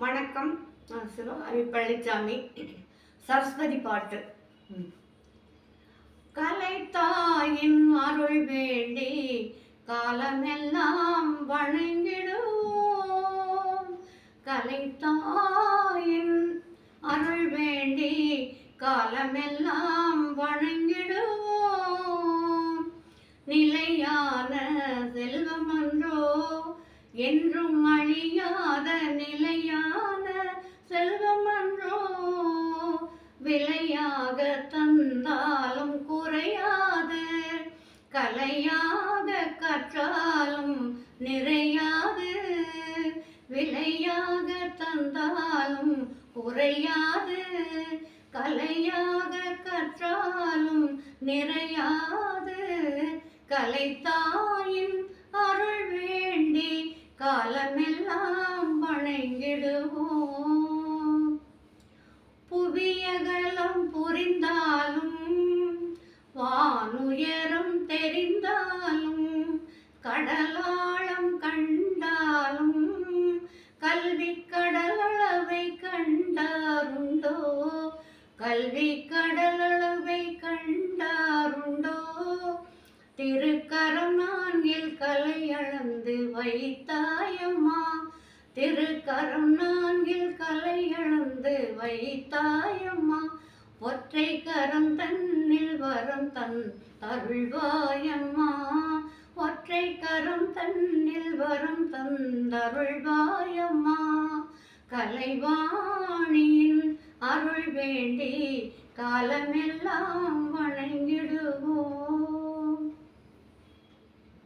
வணக்கம். நான் சிவகாமி பழனிசாமி. சரஸ்வதி பாட்டு. கலைத்தாயின் அருள் வேண்டி காலமெல்லாம் வணங்கிடுவோம். கலைத்தாயின் அருள் வேண்டி காலமெல்லாம் வணங்கிடுவோம். நிலையான செல்வமன்றோ என்றும் அழியாத நிலையான செல்வமன்றோ, விலையாக தந்தாலும் குறையாது, கலையாக கற்றாலும் நிறையாது. விலையாக தந்தாலும் குறையாது, கலையாக கற்றாலும் நிறையாது. கலைத்தாயின் அருள் வேண்டி காலமெல்லாம் வணங்கிடுவோம். புவியகலம் புரிந்தாலும் வானுயரம் தெரிந்தாலும் கடலாழம் கண்டாலும் கல்வி கடலளவை கண்டாருண்டோ, கல்வி கடலளவை கண்டாருண்டோ. திருக்கரம் நான்கில் கலை அளந்து வைத்தாயம்மா, திருக்கரம் நான்கில் கலை அளந்து வைத்தாயம்மா. ஒற்றை கரம் தன்னில் வரம் தருள்வாயம்மா, ஒற்றை கரம் தன்னில் வரம் தந்தருள்வாயம்மா. கலைவாணியின் அருள் வேண்டி காலமெல்லாம் வணங்கிடுவோம்.